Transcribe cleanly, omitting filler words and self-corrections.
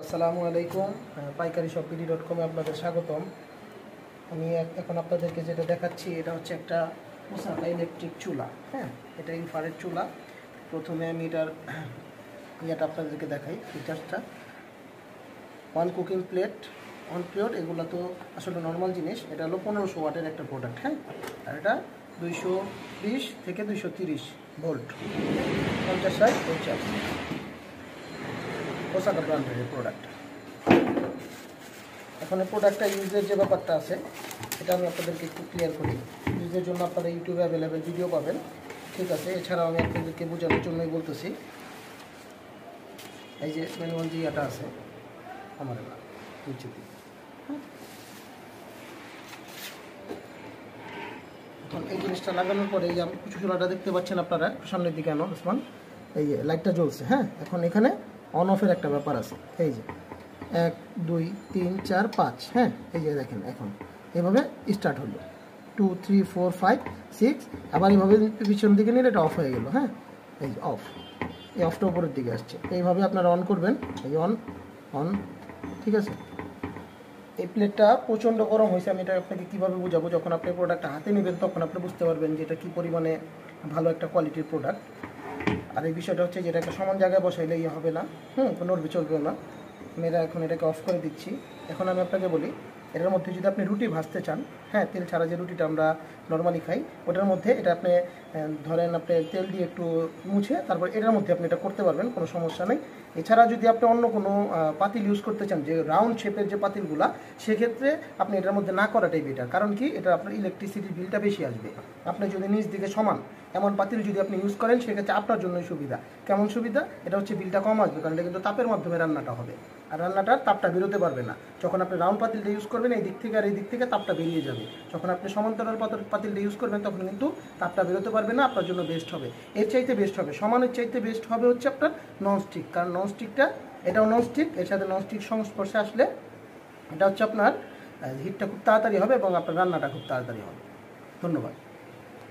আসসালামু আলাইকুম। পাইকারি শপ pd.com-এ আপনাদের স্বাগতম। আমি এখন আপনাদেরকে যেটা দেখাচ্ছি এটা হচ্ছে একটা ওসাকা ইলেকট্রিক চুলা। হ্যাঁ, এটা ইনফ্রারেড চুলা। প্রথমে আমি এটার ইয়েটা আপনাদেরকে দেখাই, ফিচার্সটা। One cooking plate, one plate, এগুলো তো আসলে নর্মাল জিনিস। এটা হলো 1500 ওয়াটের একটা প্রোডাক্ট। হ্যাঁ, আর এটা 220 থেকে 230 ভোল্ট, 50 50 ওসাকা ব্র্যান্ডের প্রোডাক্ট। এখন এই প্রোডাক্টটা ইউজের যে ব্যাপারটা আছে এটা আমি আপনাদেরকে একটু ক্লিয়ার করি। ইউজের জন্য আপনারা ইউটিউবে অ্যাভেলেবেল ভিডিও পাবেন, ঠিক আছে। এছাড়াও আমি আপনাদেরকে বোঝানোর জন্যই বলতেছি। এই যে ম্যানুয়াল যে ইয়েটা আছে আমার এখন এই জিনিসটা লাগানোর পরে এই যে আমি কিছু চুলাটা দেখতে পাচ্ছেন আপনারা সামনের দিকে আনো ওসমান, এই যে লাইটটা জ্বলছে। হ্যাঁ, এখন এখানে অন অফের একটা ব্যাপার আছে। এই যে 1 2 3 4 5, হ্যাঁ, এই যে দেখেন এখন এভাবে স্টার্ট হলো 2 3 4 5 6, আবার এইভাবে পিছন দিকে নিলে এটা অফ হয়ে গেল। হ্যাঁ, এই যে অফ, এই অফটা উপরের দিকে আসছে। এইভাবে আপনারা অন করবেন, এই অন অন, ঠিক আছে। এই প্লেটটা প্রচণ্ড গরম হয়েছে। আমি এটা আপনাকে কীভাবে বোঝাবো, যখন আপনি প্রোডাক্টটা হাতে নেবেন তখন আপনি বুঝতে পারবেন যে এটা কী পরিমাণে ভালো একটা কোয়ালিটির প্রোডাক্ট। আর এই বিষয়টা হচ্ছে যে এটা একটা সমান জায়গায় বসাইলে ইয়ে হবে না, নড়বে চলবেও না। আমি এখন এটাকে অফ করে দিচ্ছি। এখন আমি আপনাকে বলি, এটার মধ্যে যদি আপনি রুটি ভাজতে চান, হ্যাঁ, তেল ছাড়া যে রুটিটা আমরা নর্মালি খাই, ওটার মধ্যে এটা আপনি ধরেন আপনি তেল দিয়ে একটু মুছে তারপর এটার মধ্যে আপনি এটা করতে পারবেন, কোনো সমস্যা নেই। এছাড়া যদি আপনি অন্য কোনো পাতিল ইউজ করতে চান, যে রাউন্ড শেপের যে পাতিলগুলা, সেক্ষেত্রে আপনি এটার মধ্যে না করাটাই বেটার। কারণ কি, এটা আপনার ইলেকট্রিসিটির বিলটা বেশি আসবে। আপনি যদি নিচ দিকে সমান এমন পাতিল যদি আপনি ইউজ করেন, সেক্ষেত্রে আপনার জন্যই সুবিধা। কেমন সুবিধা? এটা হচ্ছে বিলটা কম আসবে, কারণ এটা কিন্তু তাপের মাধ্যমে রান্নাটা হবে, আর রান্নাটার তাপটা বেরোতে পারবে না। যখন আপনি রাউন্ড পাতিলটা ইউজ করবেন, এই দিক থেকে আর এই দিক থেকে তাপটা বেরিয়ে যাবে। যখন আপনি সমান্তরাল পাতিলটা ইউজ করবেন, তখন কিন্তু তাপটা বেরোতে পারবে না, আপনার জন্য বেস্ট হবে। এর চাইতে বেস্ট হবে, সমানের চাইতে বেস্ট হবে হচ্ছে আপনার ননস্টিক। কারণ ননস্টিকটা, এটাও ননস্টিক, এর সাথে ননস্টিক সংস্পর্শে আসলে এটা হচ্ছে আপনার হিটটা খুব তাড়াতাড়ি হবে এবং আপনার রান্নাটা খুব তাড়াতাড়ি হবে। ধন্যবাদ।